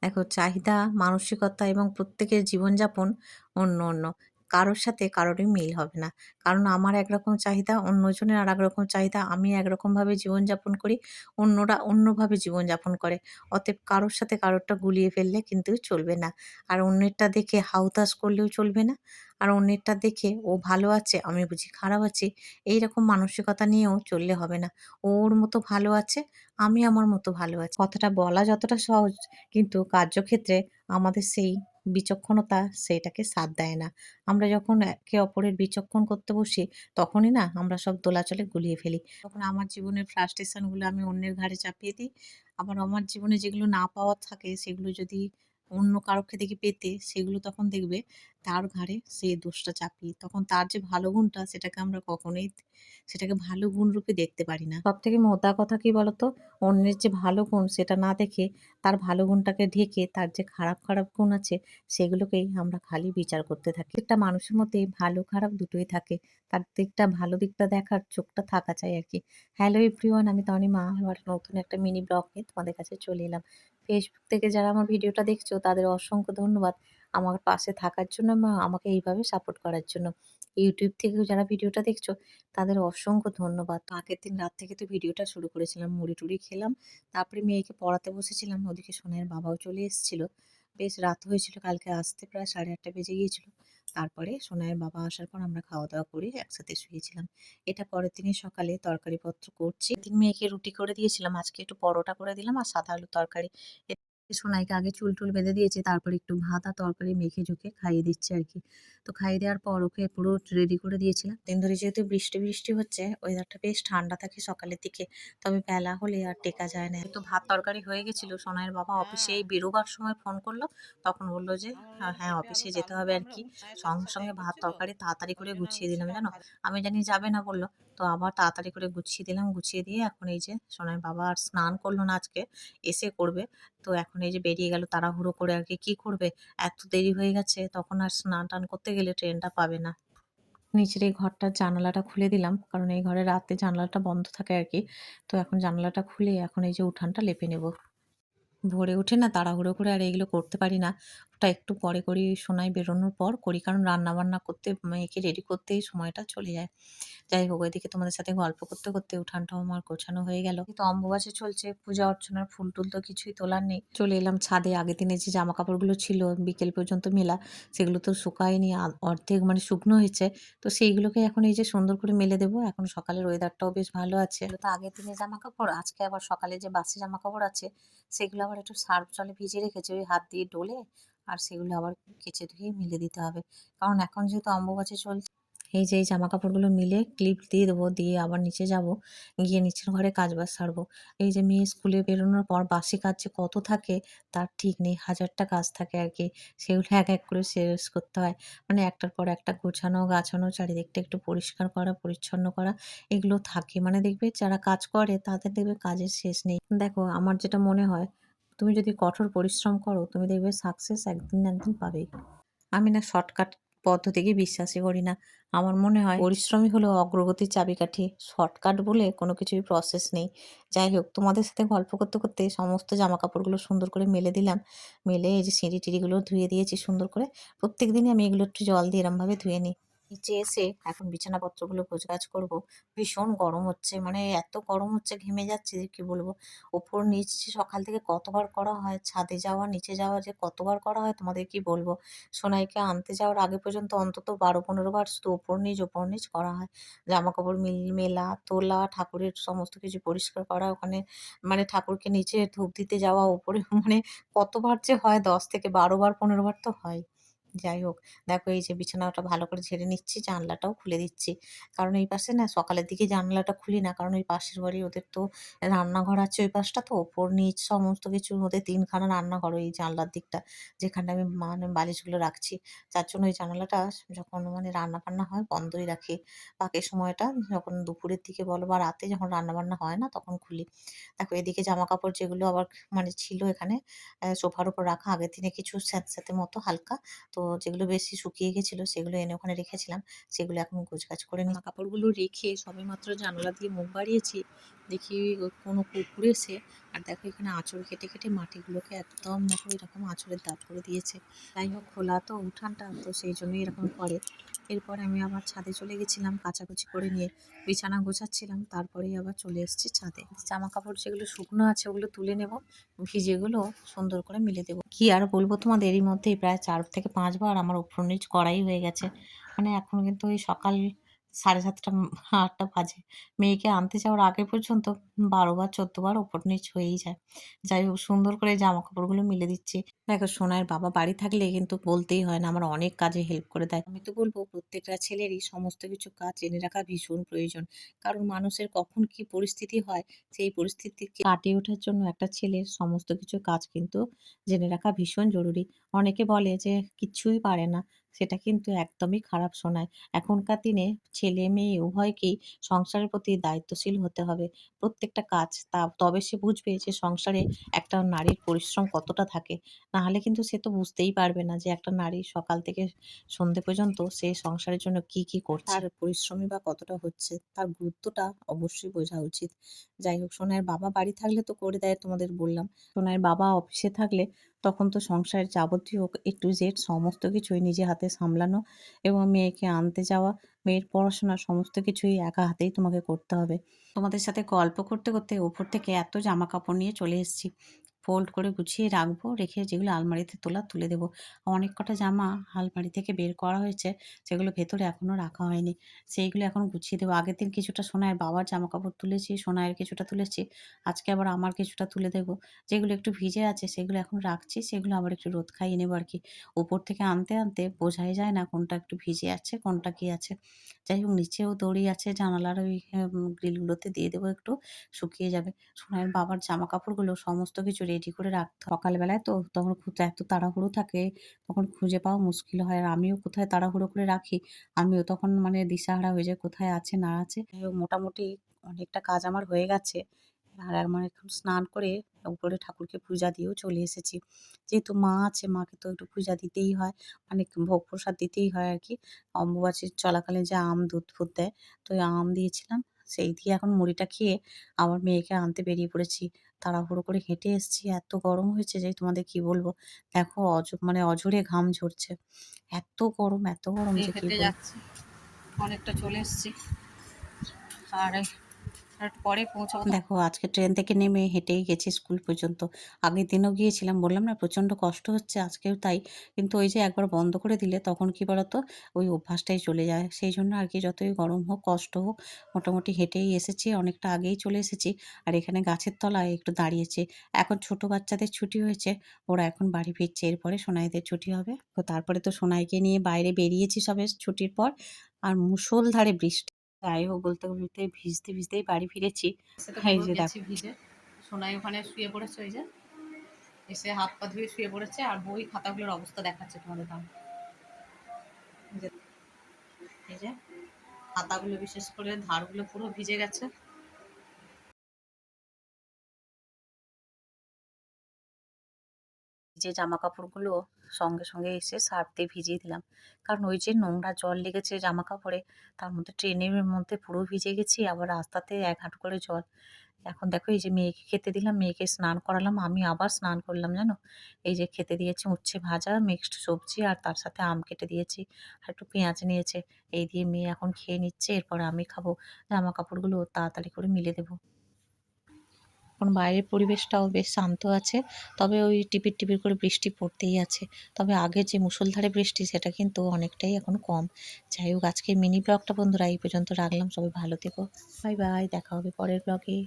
দেখো চাহিদা, মানসিকতা এবং প্রত্যেকের জীবনযাপন অন্য অন্য। কারোর সাথে কারোরই মিল হবে না। কারণ আমার একরকম চাহিদা, অন্যজনের আরেক রকম চাহিদা। আমি একরকমভাবে জীবনযাপন করি, অন্যরা অন্যভাবে জীবনযাপন করে। অতএব কারোর সাথে কারোরটা গুলিয়ে ফেললে কিন্তু চলবে না। আর অন্যেরটা দেখে হাউতাস করলেও চলবে না। আর অন্যেরটা দেখে ও ভালো আছে, আমি বুঝি খারাপ আছি, এইরকম মানসিকতা নিয়েও চললে হবে না। ও ওর মতো ভালো আছে, আমি আমার মতো ভালো আছি। কথাটা বলা যতটা সহজ কিন্তু কার্যক্ষেত্রে আমাদের সেই বিচক্ষণতা সেইটাকে সাথ দেয় না। আমরা যখন একে অপরের বিচক্ষণ করতে বসি, তখনই না আমরা সব দোলাচলে গুলিয়ে ফেলি। তখন আমার জীবনের frustration গুলো আমি অন্যের ঘাড়ে চাপিয়ে দিই। আবার আমার জীবনে যেগুলো না পাওয়ার থাকে সেগুলো যদি অন্য কারোকে দেখি পেতে, সেগুলো তখন দেখবে তার ঘাড়ে সেই দোষটা চাপিয়ে। তখন তার যে ভালো গুণটা সেটাকে আমরা কখনোই সেটাকে ভালো গুণ রূপে দেখতে পারি না। সবথেকে মোদ্দা কথা কি বলতো? অন্যের যে ভালো গুণ সেটা না দেখে তার ভালো গুণটাকে ঢেকে তার যে খারাপ, খারাপ গুণ আছে সেগুলোকেই আমরা খালি বিচার করতে থাকি। একটা মানুষের মধ্যে ভালো খারাপ দুটোই থাকে। তার দিকটা ভালো দিকটা দেখার চোখটা থাকা চাই আরকি। হ্যালো এভরিওয়ান, আমি তনিমা। আবার নতুন একটা মিনি ব্লগ নিয়ে তোমাদের কাছে চলে এলাম। ফেসবুক থেকে যারা আমার ভিডিওটা দেখছো তাদের অসংখ্য ধন্যবাদ আমার পাশে থাকার জন্য এবং আমাকে এইভাবে সাপোর্ট করার জন্য। ইউটিউব থেকেও যারা ভিডিওটা দেখছো তাদের অসংখ্য ধন্যবাদ। তো আগের দিন রাত থেকে তো ভিডিওটা শুরু করেছিলাম। মুড়ি-টুড়ি খেলাম। তারপরে মেয়েকে পড়াতে বসেছিলাম। ওদিকে সোনাইয়ের বাবাও চলে এসেছিল। বেশ রাত হয়েছিল, কালকে আসতে প্রায় 8:30 বেজে গিয়েছিল। তারপরে সোনাইয়ের বাবা আসার পর আমরা খাওয়া-দাওয়া করে একসাথে শুয়েছিলাম। এটা পরের দিনের সকালে তরকারিপত্র করছি। এদিন মেয়েকে রুটি করে দিয়েছিলাম। আজকে একটু পরোটা করে দিলাম আর সাদা আলুর তরকারি। সোনাইকে আগে চুল-টুল বেঁধে দিয়েছি। তারপরে একটু ভাত আর তরকারি মেখে-ঝুঁকে খাইয়ে দিচ্ছি আরকি। তো খাইয়ে দেওয়ার পর ওকে পুরো রেডি করে দিয়েছিলাম। দিন ধরে যেহেতু বৃষ্টি, বৃষ্টি হচ্ছে, ওয়েদারটা বেশ ঠান্ডা থাকে সকালের দিকে। তবে বেলা হলে আর টেকা যায় না। তো ভাত তরকারি হয়ে গেছিল। সোনাইয়ের বাবা অফিসে এই বেরোবার সময় ফোন করলো। তখন বলল যে, হ্যাঁ, অফিসে যেতে হবে আরকি। সঙ্গে, সঙ্গে ভাত তরকারি তাড়াতাড়ি করে গুছিয়ে দিলাম জানো? আমি জানি যাবে না বলল। তো আবার তাড়াতাড়ি করে গুছিয়ে দিলাম। গুছিয়ে দিয়ে এখন এই যে সোনাইয়ের বাবা আর স্নান করল না আজকে, এসে করবে। তো এখন এই যে বেরিয়ে গেল তাড়াহুড়ো করে আরকি। কি করবে? এত দেরি হয়ে গেছে, তখন আর স্নান-টান করতে গেলে ট্রেনটা পাবে না। নিচের এই ঘরটার জানালাটা খুলে দিলাম। কারণ এই ঘরে রাতে জানালাটা বন্ধ থাকে আরকি। তো এখন জানালাটা খুলে এখন এই যে উঠানটা লেপে নেব। ভোরে উঠে না তাড়াহুড়ো করে আর এগুলো করতে পারি না। ওটা একটু পরে করি, সোনাই বেরোনোর পর করি। কারণ রান্না-বান্না করতে মেয়েকে রেডি করতেই সময়টা চলে যায়। যাই হোক, ওইদিকে তোমাদের সাথে গল্প করতে, করতে উঠানটাও আমার গোছানো হয়ে গেল। তো অম্বুবাচী চলছে, পূজা অর্চনার ফুল-টুল তো কিছুই তোলার নেই। চলে এলাম ছাদে। আগের দিনে যে জামাকাপড়গুলো ছিল বিকেল পর্যন্ত মেলা, সেগুলো তো শুকায়নি। অর্ধেক মানে শুকনো হয়েছে। তো সেইগুলোকে এখন এই যে সুন্দর করে মেলে দেবো। এখন সকালের ওয়েদারটাও বেশ ভালো আছে। এগুলো তো আগের দিনের জামাকাপড়। আজকে আবার সকালে যে বাসি জামাকাপড় আছে, সেগুলো আবার একটু সার্ফ জলে ভিজিয়ে রেখেছি। ওই হাত দিয়ে ডলে আর সেগুলো আবার কেচে ধুয়ে মেলে দিতে হবে। কারণ এখন যেহেতু অম্বুবাচী চলছে, এই যে এই জামাকাপড়গুলো মিলে ক্লিপ দিয়ে দেবো। দিয়ে আবার নিচে যাবো। গিয়ে নিচের ঘরে কাজবাজ সারবো। এই যে মেয়ে স্কুলে বেরোনোর পর বাসি কাজ যে কত থাকে তার ঠিক নেই। হাজারটা কাজ থাকে আরকি। সেগুলো এক, এক করে শেষ করতে হয়। মানে একটার পর একটা গোছানো, গাছানো, চারিদিকটা একটু পরিষ্কার করা, পরিচ্ছন্ন করা, এগুলো থাকে। মানে দেখবে যারা কাজ করে তাদের দেখবে কাজের শেষ নেই। দেখো আমার যেটা মনে হয়, তুমি যদি কঠোর পরিশ্রম করো তুমি দেখবে সাকসেস একদিন না একদিন পাবেই। আমি না শর্টকাট পদ্ধতিকে বিশ্বাসই করি না। আমার মনে হয় পরিশ্রমই হলো অগ্রগতির চাবিকাঠি। শর্টকাট বলে কোনো কিছুই প্রসেস নেই। যাই হোক, তোমাদের সাথে গল্প করতে, করতে সমস্ত জামাকাপড়গুলো সুন্দর করে মেলে দিলাম। মেলে এই যে সিঁড়ি-টিড়িগুলো ধুয়ে দিয়েছি সুন্দর করে। প্রত্যেকদিনই আমি এগুলো একটু জল দিয়ে এরমভাবে ধুয়ে নিই। নিচে এসে এখন বিছানাপত্রগুলো গোছগাছ করব। ভীষণ গরম হচ্ছে। মানে এত গরম হচ্ছে ঘেমে যাচ্ছি যে কি বলব। ওপর নিচ যে সকাল থেকে কতবার করা হয়, ছাদে যাওয়া, নিচে যাওয়া যে কতবার করা হয় তোমাদের কি বলব। সোনাইকে আনতে যাওয়ার আগে পর্যন্ত অন্তত ১২-১৫ বার শুধু ওপর নিচ করা হয়। জামাকাপড় মেলা, তোলা, ঠাকুরের সমস্ত কিছু পরিষ্কার করা, ওখানে মানে ঠাকুরকে নিচে ধূপ দিতে যাওয়া, উপরে মানে কতবার যে হয় ১০ থেকে ১২ বার ১৫ বার তো হয়। যাই হোক, দেখো এই যে বিছানাটা ভালো করে ঝেড়ে নিচ্ছি, জানলাটাও খুলে দিচ্ছি। কারণ এই পাশে না সকালের দিকে জানলাটা খুলি না। কারণ ওই পাশের বাড়ি ওদের তো রান্নাঘর আছে ওই পাশটা তো, ওপর নিচ সমস্ত কিছু ওদের ৩ খানা রান্নাঘর ওই জানলার দিকটা। যেখানটা আমি মানে বালিশগুলো রাখছি। যার জন্য ওই জানালাটা যখন মানে রান্না-বান্না হয় বন্ধই রাখি। বাকি সময়টা যখন দুপুরের দিকে বলো বা রাতে যখন রান্নাবান্না হয় না তখন খুলি। দেখো এদিকে জামাকাপড় যেগুলো আবার মানে ছিল এখানে সোফার উপর রাখা, আগের দিনে কিছু স্যাঁতস্যাঁতে মতো হালকা, তো যেগুলো বেশি শুকিয়ে গেছিলো সেগুলো এনে ওখানে রেখেছিলাম। সেগুলো এখন গোছগাছ করে কাপড়গুলো রেখে সবেমাত্র জানালা দিয়ে মুখ বাড়িয়েছি। দেখি কোনো কুকুর এসে, আর দেখো এখানে আঁচড় কেটে কেটে মাটিগুলোকে একদম দেখো এরকম আঁচড়ের দাগ করে দিয়েছে। যাই হোক, খোলা তো উঠানটা, তো সেই জন্যই এরকম করে। এরপর আমি আবার ছাদে চলে গেছিলাম কাচাকুচি করে নিয়ে, বিছানা গোছাচ্ছিলাম, তারপরেই আবার চলে এসেছি ছাদে। জামা কাপড় যেগুলো শুকনো আছে ওগুলো তুলে নেব, ভিজেগুলো সুন্দর করে মিলে দেবো। কি আর বলবো তোমাদের, এরই মধ্যেই প্রায় 4 থেকে 5 বার আমার উপর নিচ করাই হয়ে গেছে। মানে এখন কিন্তু ওই সকাল 7:30 8টা বাজে, মেয়েকে আনতে যাওয়ার আগে পর্যন্ত 12 বার 14 বার ওপর নিচ হয়েই যায়। যাই হোক, সুন্দর করে জামা কাপড়গুলো মিলে দিচ্ছি। দেখো, সোনাইয়ের বাবা বাড়ি থাকলে কিন্তু বলতেই হয় না, আমার অনেক কাজে হেল্প করে দেয়। আমি তো বলবো প্রত্যেকটা ছেলেরই সমস্ত কিছু কাজ জেনে রাখা ভীষণ প্রয়োজন। কারণ মানুষের কখন কি পরিস্থিতি হয়, সেই পরিস্থিতিকে কাটিয়ে ওঠার জন্য একটা ছেলের সমস্ত কিছু কাজ কিন্তু জেনে রাখা ভীষণ জরুরি। অনেকে বলে যে কিচ্ছুই পারে না, সেটা কিন্তু একদমই খারাপ শোনায়। এখনকার দিনে ছেলে মেয়ে উভয়কেই সংসারের প্রতি দায়িত্বশীল হতে হবে। প্রত্যেকটা কাজ তবে সে বুঝবে যে সংসারে একটা নারীর পরিশ্রম কতটা থাকে। নাহলে কিন্তু সে তো বুঝতেই পারবে না যে একটা নারী সকাল থেকে সন্ধ্যে পর্যন্ত সে সংসারের জন্য কি, কি করছে। তার পরিশ্রমই বা কতটা হচ্ছে, তার গুরুত্বটা অবশ্যই বোঝা উচিত। যাই হোক, সোনাইয়ের বাবা বাড়ি থাকলে তো করে দেয়, তোমাদের বললাম। সোনাইয়ের বাবা অফিসে থাকলে তখন তো সংসারের যাবতীয় A to Z সমস্ত কিছুই নিজে হাতে সামলানো এবং মেয়েকে আনতে যাওয়া, মেয়ের পড়াশোনা সমস্ত কিছুই একা হাতেই তোমাকে করতে হবে। তোমাদের সাথে গল্প করতে, করতে ওপর থেকে এত জামাকাপড় নিয়ে চলে এসেছি। ফোল্ড করে গুছিয়ে রাখবো, রেখে যেগুলো আলমারিতে তোলার তুলে দেবো। অনেক কটা জামা আলমারি থেকে বের করা হয়েছে, সেগুলো ভেতরে এখনো রাখা হয়নি। সেইগুলো এখন গুছিয়ে দেবো। আগের দিন কিছুটা সোনাইয়ের বাবার জামাকাপড় তুলেছি, সোনাইয়ের কিছুটা তুলেছি। আজকে আবার আমার কিছুটা তুলে দেবো। যেগুলো একটু ভিজে আছে সেগুলো এখন রাখছি, সেগুলো আবার একটু রোদ খাইয়ে নেবো আরকি। উপর থেকে আনতে, আনতে বোঝাই যায় না কোনটা একটু ভিজে আছে, কোনটা কি আছে। যাই হোক, নিচেও দড়ি আছে জানালার ওই গ্রিলগুলোতে দিয়ে দেবো একটু, শুকিয়ে যাবে। সোনাইয়ের বাবার জামাকাপড়গুলো সমস্ত কিছু রেডি করে রাখতে হয়। সকালবেলায় তো তখন এত তাড়াহুড়ো থাকে, তখন খুঁজে পাওয়া মুশকিল হয়। আর আমিও কোথায় তাড়াহুড়ো করে রাখি, আমিও তখন মানে দিশাহারা হয়ে যাই কোথায় আছে না আছে। যাই হোক, মোটামুটি অনেকটা কাজ আমার হয়ে গেছে। আর আমার এখন স্নান করে উপরে ঠাকুরকে পূজা দিয়েও চলে এসেছি। যেহেতু মা আছে, মাকে তো একটু পূজা দিতেই হয়, মানে ভোগ প্রসাদ দিতেই হয় আরকি। অম্বুবাচীর চলাকালীন যে আম, দুধ ফুধ দেয়, তো ওই আম দিয়েছিলাম। সেই দিয়ে এখন মুড়িটা খেয়ে আবার মেয়েকে আনতে বেরিয়ে পড়েছি। তাড়াহুড়ো করে হেঁটে এসেছি। এত গরম হয়েছে যে তোমাদের কি বলবো। দেখো মানে অঝরে ঘাম ঝরছে। এত গরম যে কি বলবো। যাচ্ছি। অনেকটা চলে এসেছি। আর আর একটু পরে পৌঁছাবো। দেখো, আজকে ট্রেন থেকে নেমে হেঁটেই গেছি স্কুল পর্যন্ত। আগের দিনও গিয়েছিলাম, বললাম না প্রচণ্ড কষ্ট হচ্ছে, আজকেও তাই। কিন্তু ওই যে একবার বন্ধ করে দিলে তখন কি বলতো, ওই অভ্যাসটাই চলে যায়। সেই জন্য আর কি, যতই গরম হোক কষ্ট হোক মোটামুটি হেঁটেই এসেছি, অনেকটা আগেই চলে এসেছি। আর এখানে গাছের তলায় একটু দাঁড়িয়েছি। এখন ছোট বাচ্চাদের ছুটি হয়েছে, ওরা এখন বাড়ি ফিরছে, এরপরে সোনাইদের ছুটি হবে। তো তারপরে তো সোনাইকে নিয়ে বাইরে বেরিয়েছি সবে ছুটির পর, আর মুষলধারে বৃষ্টি। যাই হোক, বলতে বলতে ভিজতে ভিজতেই বাড়ি ফিরেছি। এই যে দেখো, ভিজে সোনাই ওখানে শুয়ে পড়েছে, ওই যে এসে হাত পা ধুয়ে শুয়ে পড়েছে, আর বই খাতাগুলোর অবস্থা দেখাচ্ছে তোমাদের দাম। এই যে খাতাগুলো বিশেষ করে ধারগুলো পুরো ভিজে গেছে। যে জামা কাপড়গুলো সঙ্গে সঙ্গে এসে সার্ফ দিয়ে ভিজিয়ে দিলাম, কারণ ওই যে নোংরা জল লেগেছে জামা কাপড়ে, তার মধ্যে ট্রেনের মধ্যে পুরো ভিজে গেছি, আবার রাস্তাতে 1 হাঁটু করে জল। এখন দেখো, এই যে মেয়েকে খেতে দিলাম, মেয়েকে স্নান করালাম, আমি আবার স্নান করলাম জানো। এই যে খেতে দিয়েছি উচ্ছে ভাজা, মিক্সড সবজি, আর তার সাথে আম কেটে দিয়েছি, আর একটু পেঁয়াজ নিয়েছে। এই দিয়ে মেয়ে এখন খেয়ে নিচ্ছে, এরপরে আমি খাবো। জামা কাপড়গুলো তাড়াতাড়ি করে মিলে দেবো। এখন বাইরের পরিবেশটাও বেশ শান্ত আছে, তবে ওই টিপির টিপির করে বৃষ্টি পড়তেই আছে। তবে আগের যে মুষলধারে বৃষ্টি সেটা কিন্তু অনেকটাই এখন কম। যাই হোক, আজকের মিনি ব্লগটা বন্ধুরা এই পর্যন্ত রাখলাম। সবাই ভালো থেকো। বাই বাই, দেখা হবে পরের ব্লগে।